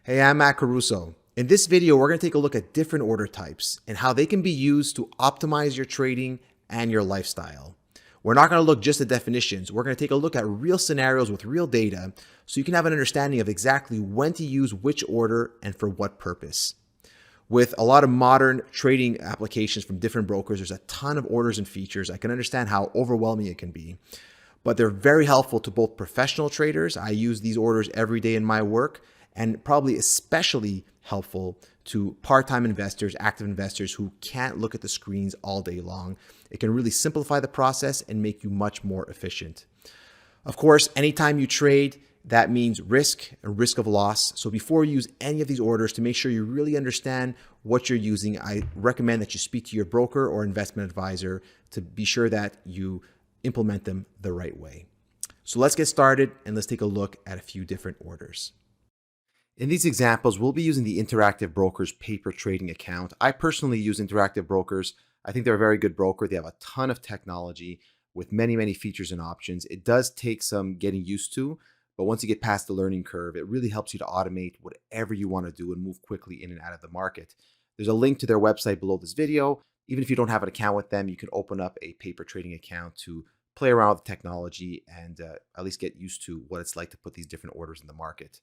Hey, I'm Matt Caruso. In this video, we're going to take a look at different order types and how they can be used to optimize your trading and your lifestyle. We're not going to look just at definitions. We're going to take a look at real scenarios with real data so you can have an understanding of exactly when to use which order and for what purpose. With a lot of modern trading applications from different brokers, there's a ton of orders and features. I can understand how overwhelming it can be, but they're very helpful to both professional traders. I use these orders every day in my work, and probably especially helpful to part-time investors, active investors who can't look at the screens all day long. It can really simplify the process and make you much more efficient. Of course, anytime you trade, that means risk and risk of loss. So before you use any of these orders, to make sure you really understand what you're using, I recommend that you speak to your broker or investment advisor to be sure that you implement them the right way. So let's get started and let's take a look at a few different orders. In these examples, we'll be using the Interactive Brokers paper trading account. I personally use Interactive Brokers. I think they're a very good broker. They have a ton of technology with many features and options. It does take some getting used to, but once you get past the learning curve, it really helps you to automate whatever you want to do and move quickly in and out of the market. There's a link to their website below this video. Even if you don't have an account with them, you can open up a paper trading account to play around with the technology and at least get used to what it's like to put these different orders in the market.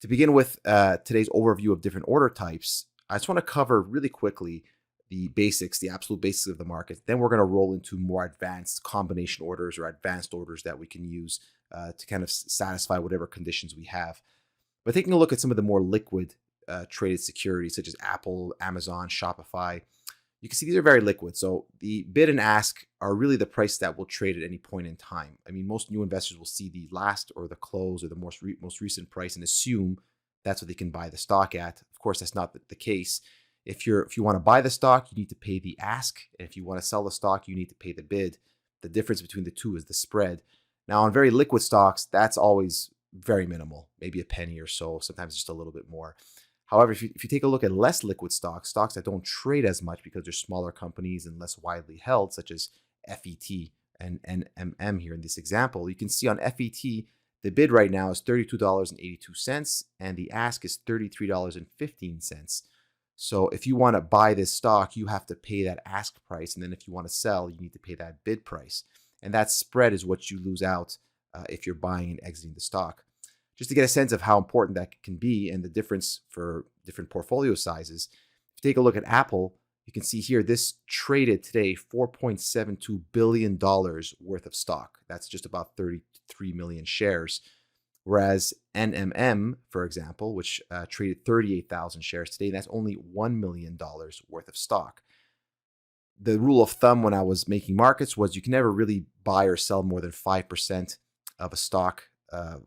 To begin with today's overview of different order types, I just want to cover really quickly the basics, the absolute basics of the market. Then we're going to roll into more advanced combination orders or advanced orders that we can use to kind of satisfy whatever conditions we have. But taking a look at some of the more liquid traded securities, such as Apple, Amazon, Shopify, you can see these are very liquid. So the bid and ask are really the price that will trade at any point in time. I mean, most new investors will see the last or the close or the most recent price and assume that's what they can buy the stock at. Of course, that's not the case. If you want to buy the stock, you need to pay the ask. And if you want to sell the stock, you need to pay the bid. The difference between the two is the spread. Now, on very liquid stocks, that's always very minimal, maybe a penny or so, sometimes just a little bit more. However, if you take a look at less liquid stocks that don't trade as much because they're smaller companies and less widely held, such as FET and NMM here in this example, you can see on FET, the bid right now is $32.82 and the ask is $33.15. So if you want to buy this stock, you have to pay that ask price. And then if you want to sell, you need to pay that bid price. And that spread is what you lose out if you're buying and exiting the stock. Just to get a sense of how important that can be and the difference for different portfolio sizes. If you take a look at Apple, you can see here this traded today $4.72 billion worth of stock. That's just about 33 million shares. Whereas NMM, for example, which traded 38,000 shares today, that's only $1 million worth of stock. The rule of thumb when I was making markets was you can never really buy or sell more than 5% of a stock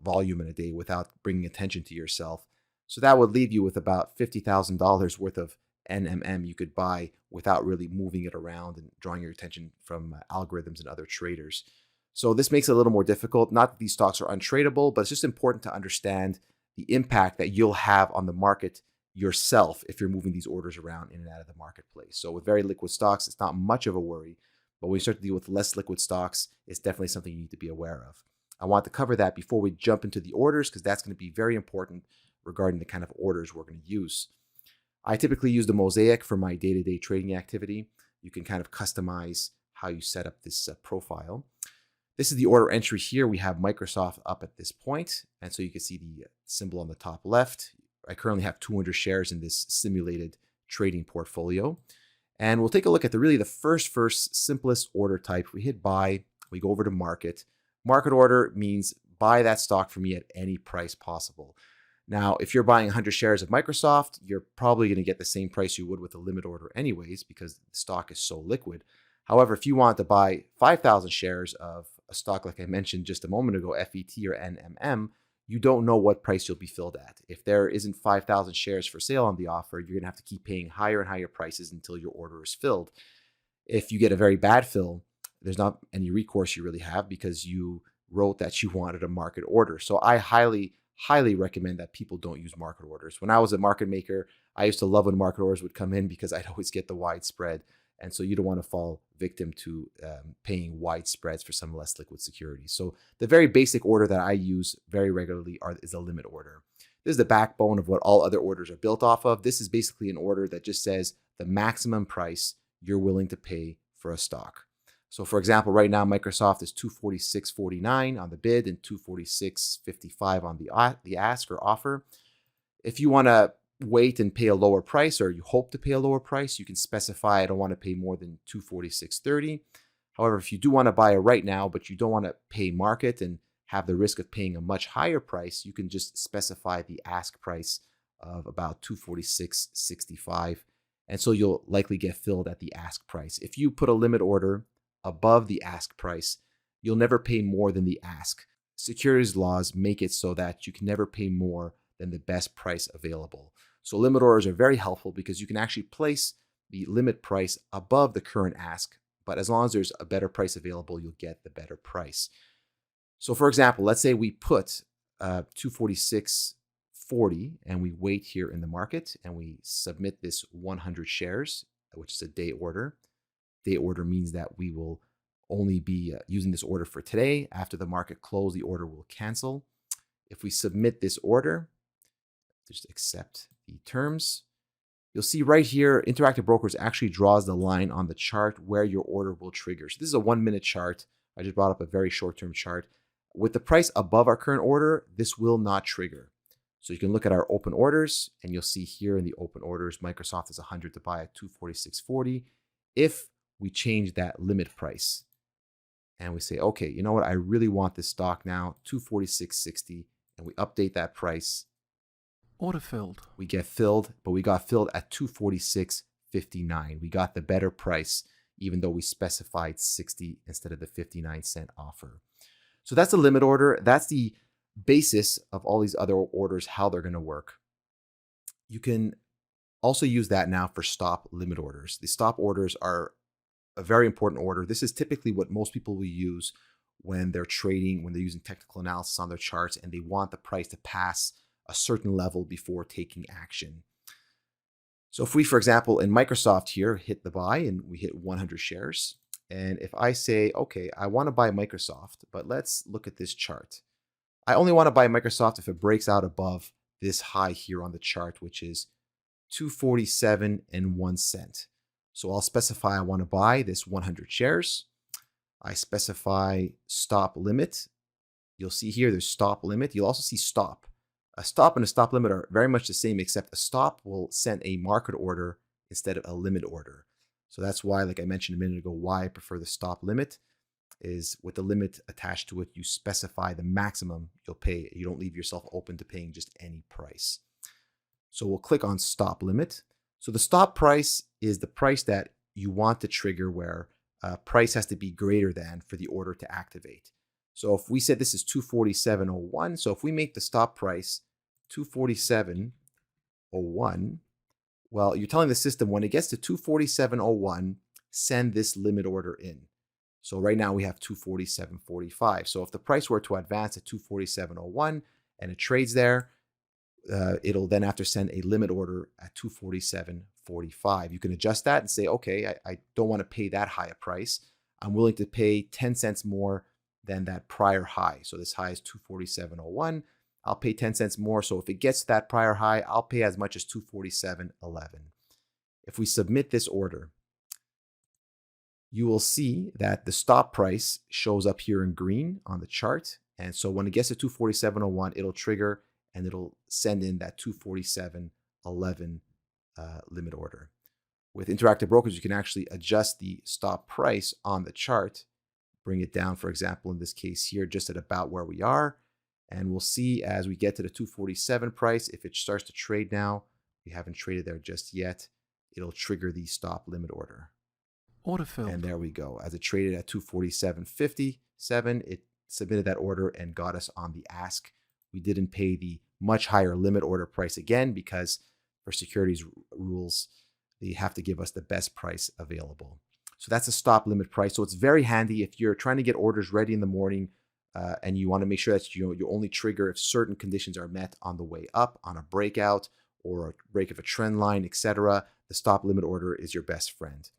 volume in a day without bringing attention to yourself. So that would leave you with about $50,000 worth of NMM you could buy without really moving it around and drawing your attention from algorithms and other traders. So this makes it a little more difficult. Not that these stocks are untradeable, but it's just important to understand the impact that you'll have on the market yourself if you're moving these orders around in and out of the marketplace. So with very liquid stocks, it's not much of a worry, but when you start to deal with less liquid stocks, it's definitely something you need to be aware of. I want to cover that before we jump into the orders because that's going to be very important regarding the kind of orders we're going to use. I typically use the Mosaic for my day-to-day trading activity. You can kind of customize how you set up this profile. This is the order entry here. We have Microsoft up at this point, and so you can see the symbol on the top left. I currently have 200 shares in this simulated trading portfolio. And we'll take a look at the first simplest order type. We hit buy, we go over to market. Market order means buy that stock for me at any price possible. Now, if you're buying 100 shares of Microsoft, you're probably going to get the same price you would with a limit order anyways because the stock is so liquid. However, if you want to buy 5,000 shares of a stock like I mentioned just a moment ago, FET or NMM, you don't know what price you'll be filled at. If there isn't 5,000 shares for sale on the offer, you're going to have to keep paying higher and higher prices until your order is filled. If you get a very bad fill, there's not any recourse you really have because you wrote that you wanted a market order. So I highly recommend that people don't use market orders. When I was a market maker, I used to love when market orders would come in because I'd always get the wide spread. And so you don't want to fall victim to paying wide spreads for some less liquid securities. So the very basic order that I use very regularly is a limit order. This is the backbone of what all other orders are built off of. This is basically an order that just says the maximum price you're willing to pay for a stock. So for example, right now, Microsoft is $246.49 on the bid and $246.55 on the ask or offer. If you want to wait and pay a lower price, or you hope to pay a lower price, you can specify, I don't want to pay more than $246.30. However, if you do want to buy it right now, but you don't want to pay market and have the risk of paying a much higher price, you can just specify the ask price of about $246.65. And so you'll likely get filled at the ask price. If you put a limit order above the ask price, you'll never pay more than the ask. Securities laws make it so that you can never pay more than the best price available. So limit orders are very helpful because you can actually place the limit price above the current ask, but as long as there's a better price available, you'll get the better price. So for example, let's say we put $246.40 and we wait here in the market and we submit this 100 shares, which is a day order. Day order means that we will only be using this order for today. After the market close, the order will cancel. If we submit this order, just accept the terms, you'll see right here, Interactive Brokers actually draws the line on the chart where your order will trigger. So this is a 1-minute chart. I just brought up a very short-term chart. With the price above our current order, this will not trigger. So you can look at our open orders, and you'll see here in the open orders, Microsoft is 100 to buy at $246.40. If we change that limit price and we say, okay, you know what, I really want this stock now, $246.60, and we update that price, order filled. We get filled, but we got filled at $246.59. We got the better price, even though we specified 60 instead of the 59-cent offer. So that's a limit order. That's the basis of all these other orders, how they're going to work. You can also use that now for stop limit orders. The stop orders are a very important order. This is typically what most people will use when they're trading, when they're using technical analysis on their charts, and they want the price to pass a certain level before taking action. So if we, for example, in Microsoft here, hit the buy and we hit 100 shares, and if I say, okay, I want to buy Microsoft, but let's look at this chart. I only want to buy Microsoft if it breaks out above this high here on the chart, which is 247.01 cents. So I'll specify I want to buy this 100 shares. I specify stop limit. You'll see here there's stop limit. You'll also see stop. A stop and a stop limit are very much the same, except a stop will send a market order instead of a limit order. So that's why, like I mentioned a minute ago, why I prefer the stop limit is with the limit attached to it, you specify the maximum you'll pay. You don't leave yourself open to paying just any price. So we'll click on stop limit. So the stop price is the price that you want to trigger where price has to be greater than for the order to activate. So if we said this is 247.01, so if we make the stop price 247.01, well, you're telling the system when it gets to 247.01, send this limit order in. So right now we have 247.45. So if the price were to advance at 247.01 and it trades there, it'll then have to send a limit order at 247.45. You can adjust that and say, okay, I don't want to pay that high a price. I'm willing to pay 10 cents more than that prior high. So this high is 247.01. I'll pay 10 cents more. So if it gets to that prior high, I'll pay as much as 247.11. If we submit this order, you will see that the stop price shows up here in green on the chart. And so when it gets to 247.01, it'll trigger and it'll send in that 247.11 limit order. With Interactive Brokers, you can actually adjust the stop price on the chart, bring it down, for example, in this case here, just at about where we are. And we'll see as we get to the 247 price, if it starts to trade now, we haven't traded there just yet, it'll trigger the stop limit order. Order filled. And there we go. As it traded at 247.57, it submitted that order and got us on the ask. We didn't pay the much higher limit order price again because for securities rules, they have to give us the best price available. So that's a stop limit price. So it's very handy if you're trying to get orders ready in the morning and you want to make sure that you only trigger if certain conditions are met on the way up, on a breakout or a break of a trend line, etc. The stop limit order is your best friend.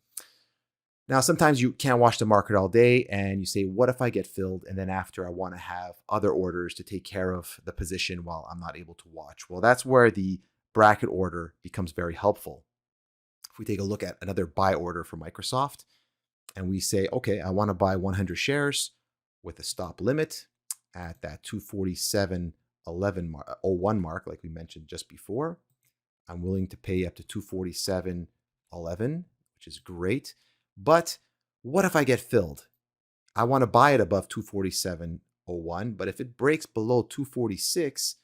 Now, sometimes you can't watch the market all day and you say, what if I get filled? And then after I want to have other orders to take care of the position while I'm not able to watch. Well, that's where the bracket order becomes very helpful. If we take a look at another buy order for Microsoft and we say, okay, I want to buy 100 shares with a stop limit at that 247.01 mark, like we mentioned just before. I'm willing to pay up to 247.11, which is great. But what if I get filled? I want to buy it above 247.01, but if it breaks below 246,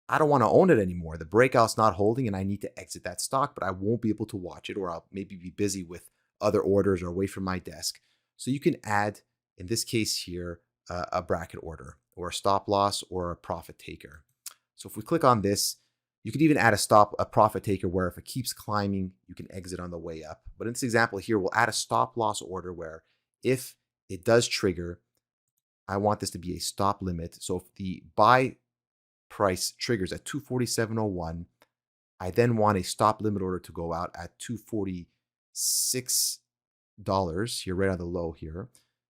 I don't want to own it anymore. The breakout's not holding and I need to exit that stock, but I won't be able to watch it, or I'll maybe be busy with other orders or away from my desk. So you can add, in this case here, a bracket order or a stop loss or a profit taker. So if we click on this, you could even add a profit taker where if it keeps climbing, you can exit on the way up. But in this example here, we'll add a stop loss order where if it does trigger, I want this to be a stop limit. So if the buy price triggers at 247.01, I then want a stop limit order to go out at $246 here, right on the low here.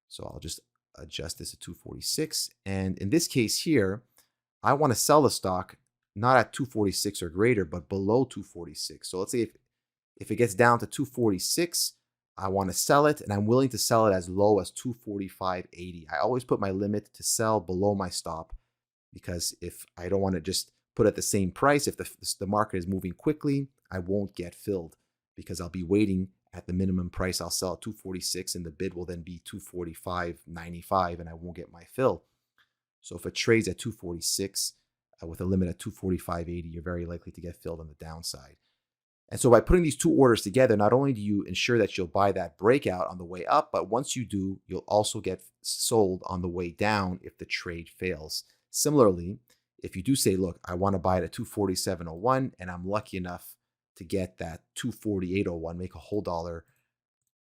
So I'll just adjust this to 246. And in this case here, I want to sell the stock not at 246 or greater, but below 246. So let's say if it gets down to 246, I want to sell it, and I'm willing to sell it as low as 245.80. I always put my limit to sell below my stop, because if I don't want to just put at the same price, if the market is moving quickly, I won't get filled because I'll be waiting at the minimum price. I'll sell at 246 and the bid will then be 245.95 and I won't get my fill. So if it trades at 246, with a limit at 245.80, you're very likely to get filled on the downside. And so by putting these two orders together, not only do you ensure that you'll buy that breakout on the way up, but once you do, you'll also get sold on the way down if the trade fails. Similarly, if you do say, look, I want to buy it at 247.01 and I'm lucky enough to get that 248.01, make a whole dollar,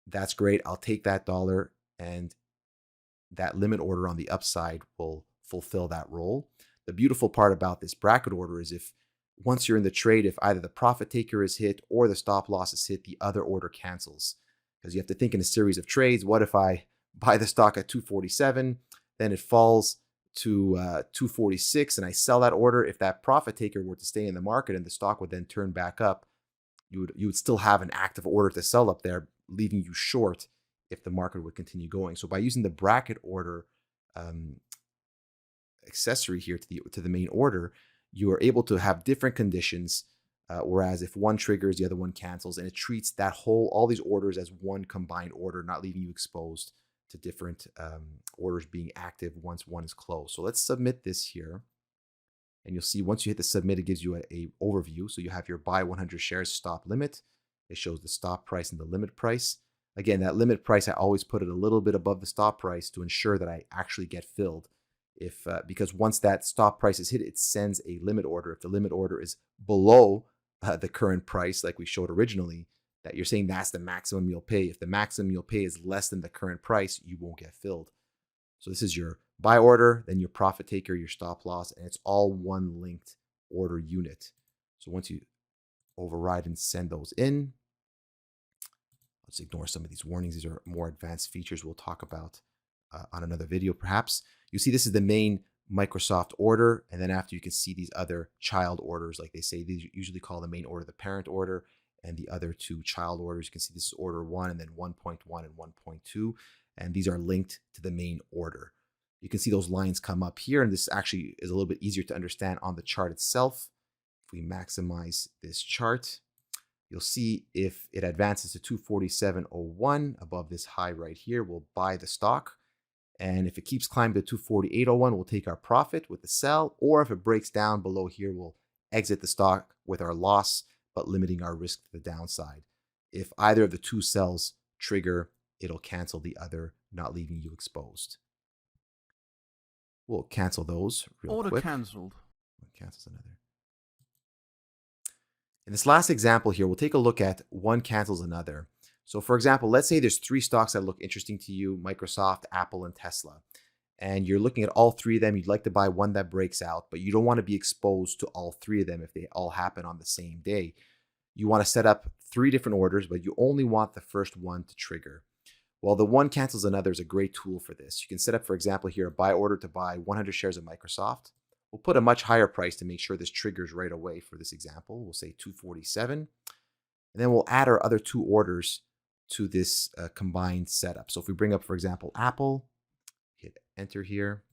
that's great. I'll take that dollar, and that limit order on the upside will fulfill that role. The beautiful part about this bracket order is if once you're in the trade, if either the profit taker is hit or the stop loss is hit, the other order cancels. Because you have to think in a series of trades. What if I buy the stock at 247, then it falls to 246 and I sell that order? If that profit taker were to stay in the market and the stock would then turn back up, you would still have an active order to sell up there, leaving you short if the market would continue going. So by using the bracket order accessory here to the main order, you are able to have different conditions, whereas if one triggers, the other one cancels, and it treats all these orders as one combined order, not leaving you exposed to different orders being active once one is closed. So let's submit this here, and you'll see once you hit the submit, it gives you a overview. So you have your buy 100 shares stop limit. It shows the stop price and the limit price. Again, that limit price, I always put it a little bit above the stop price to ensure that I actually get filled. Because once that stop price is hit, it sends a limit order. If the limit order is below the current price, like we showed originally, that you're saying that's the maximum you'll pay. If the maximum you'll pay is less than the current price, you won't get filled. So this is your buy order, then your profit taker, your stop loss, and it's all one linked order unit. So once you override and send those in, let's ignore some of these warnings. These are more advanced features we'll talk about on another video perhaps. You see this is the main Microsoft order, and then after you can see these other child orders, like they say. These usually call the main order the parent order, and the other two child orders. You can see this is order 1 and then 1.1 and 1.2, and these are linked to the main order. You can see those lines come up here, and this actually is a little bit easier to understand on the chart itself. If we maximize this chart, you'll see if it advances to 247.01 above this high right here, we'll buy the stock. And if it keeps climbing to 248.01, we'll take our profit with the sell. Or if it breaks down below here, we'll exit the stock with our loss, but limiting our risk to the downside. If either of the two sells trigger, it'll cancel the other, not leaving you exposed. We'll cancel those real quick. Order cancelled. Cancels another. In this last example here, we'll take a look at one cancels another. So for example, let's say there's 3 stocks that look interesting to you: Microsoft, Apple, and Tesla. And you're looking at all 3 of them. You'd like to buy one that breaks out, but you don't want to be exposed to all 3 of them if they all happen on the same day. You want to set up 3 different orders, but you only want the first one to trigger. Well, the one cancels another is a great tool for this. You can set up, for example, here a buy order to buy 100 shares of Microsoft. We'll put a much higher price to make sure this triggers right away for this example. We'll say 247. And then we'll add our other two orders to this combined setup. So if we bring up, for example, Apple, hit enter here.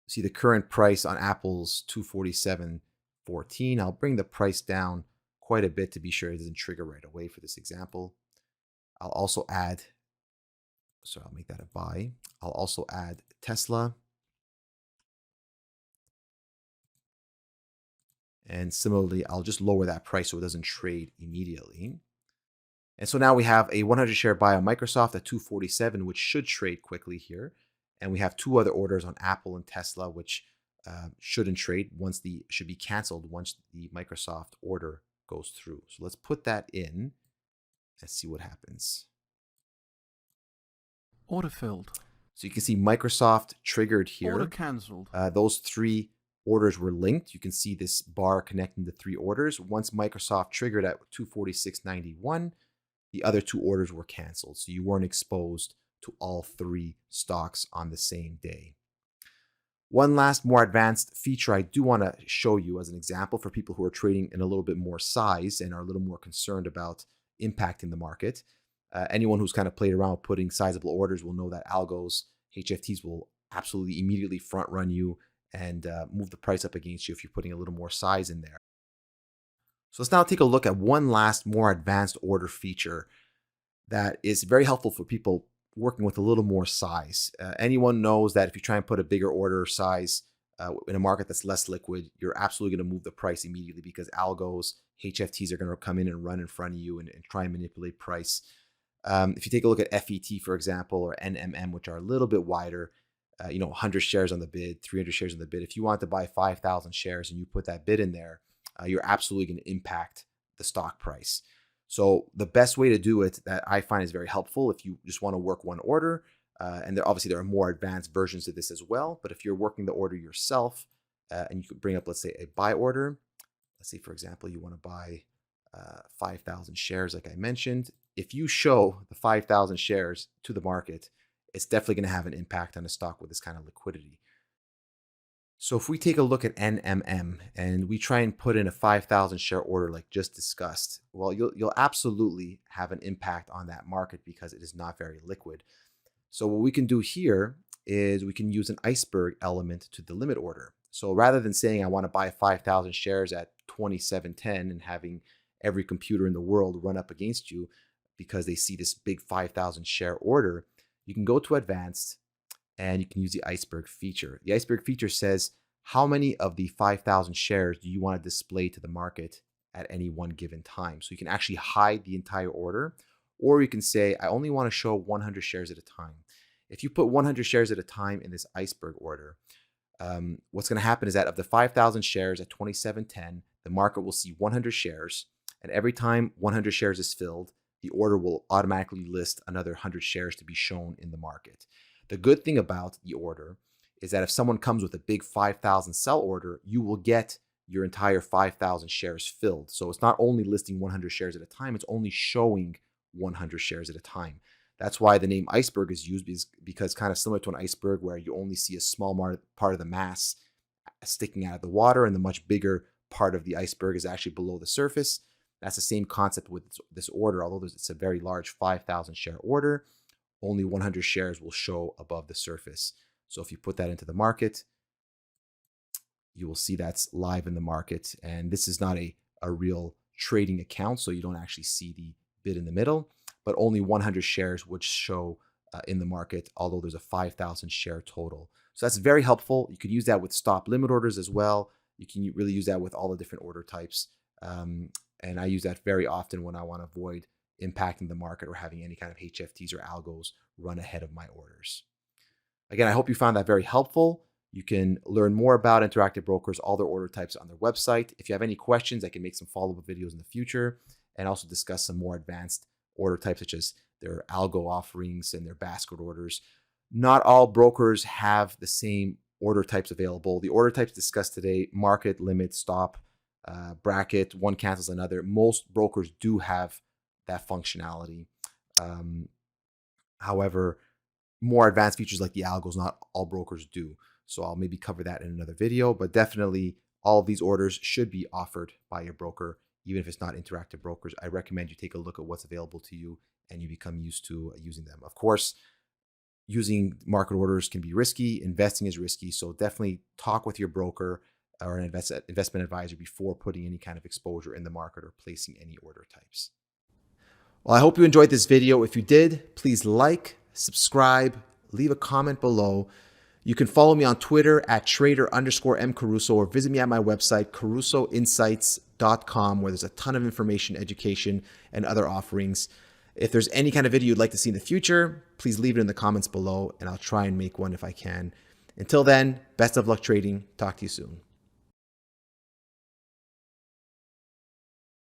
See the current price on Apple's 247.14. I'll bring the price down quite a bit to be sure it doesn't trigger right away for this example. I'll also add, I'll make that a buy. I'll also add Tesla. And similarly, I'll just lower that price so it doesn't trade immediately. And so now we have a 100 share buy on Microsoft at 247, which should trade quickly here. And we have two other orders on Apple and Tesla, which shouldn't trade should be canceled once the Microsoft order goes through. So let's put that in and see what happens. Order filled. So you can see Microsoft triggered here. Order cancelled. Those three orders were linked. You can see this bar connecting the three orders. Once Microsoft triggered at 246.91, the other two orders were canceled. So you weren't exposed to all three stocks on the same day. One last more advanced feature I do want to show you as an example for people who are trading in a little bit more size and are a little more concerned about impacting the market. Anyone who's kind of played around with putting sizable orders will know that algos, HFTs will absolutely immediately front run you and move the price up against you if you're putting a little more size in there. So let's now take a look at one last more advanced order feature that is very helpful for people working with a little more size. Anyone knows that if you try and put a bigger order size in a market that's less liquid, you're absolutely going to move the price immediately because algos, HFTs are going to come in and run in front of you and try and manipulate price. If you take a look at FET, for example, or NMM, which are a little bit wider, 100 shares on the bid, 300 shares on the bid. If you want to buy 5,000 shares and you put that bid in there, you're absolutely going to impact the stock price. So the best way to do it that I find is very helpful if you just want to work one order, and obviously there are more advanced versions of this as well, but if you're working the order yourself and you could bring up, let's say, a buy order. Let's say, for example, you want to buy 5,000 shares like I mentioned. If you show the 5,000 shares to the market, it's definitely going to have an impact on a stock with this kind of liquidity. So if we take a look at NMM and we try and put in a 5,000 share order like just discussed, well, you'll absolutely have an impact on that market because it is not very liquid. So what we can do here is we can use an Iceberg element to the limit order. So rather than saying I want to buy 5,000 shares at 27.10 and having every computer in the world run up against you because they see this big 5,000 share order, you can go to advanced and you can use the Iceberg feature. The Iceberg feature says how many of the 5,000 shares do you want to display to the market at any one given time. So you can actually hide the entire order, or you can say, I only want to show 100 shares at a time. If you put 100 shares at a time in this Iceberg order, what's going to happen is that of the 5,000 shares at 27.10, the market will see 100 shares, and every time 100 shares is filled, the order will automatically list another 100 shares to be shown in the market. The good thing about the order is that if someone comes with a big 5,000 sell order, you will get your entire 5,000 shares filled. So it's not only listing 100 shares at a time, it's only showing 100 shares at a time. That's why the name Iceberg is used, because kind of similar to an iceberg where you only see a small part of the mass sticking out of the water and the much bigger part of the iceberg is actually below the surface. That's the same concept with this order, although it's a very large 5,000 share order. Only 100 shares will show above the surface. So if you put that into the market, you will see that's live in the market. And this is not a real trading account, so you don't actually see the bid in the middle, but only 100 shares would show in the market, although there's a 5,000 share total. So that's very helpful. You could use that with stop limit orders as well. You can really use that with all the different order types. And I use that very often when I want to avoid impacting the market or having any kind of HFTs or algos run ahead of my orders. Again, I hope you found that very helpful. You can learn more about Interactive Brokers, all their order types on their website. If you have any questions, I can make some follow-up videos in the future and also discuss some more advanced order types such as their algo offerings and their basket orders. Not all brokers have the same order types available. The order types discussed today, market, limit, stop, bracket, one cancels another. Most brokers do have that functionality. However, more advanced features like the algos, not all brokers do. So I'll maybe cover that in another video, but definitely all of these orders should be offered by your broker, even if it's not Interactive Brokers. I recommend you take a look at what's available to you and you become used to using them. Of course, using market orders can be risky. Investing is risky. So definitely talk with your broker or an investment advisor before putting any kind of exposure in the market or placing any order types. Well, I hope you enjoyed this video. If you did, please like, subscribe, leave a comment below. You can follow me on Twitter at trader_mcaruso or visit me at my website, carusoinsights.com, where there's a ton of information, education, and other offerings. If there's any kind of video you'd like to see in the future, please leave it in the comments below and I'll try and make one if I can. Until then, best of luck trading. Talk to you soon.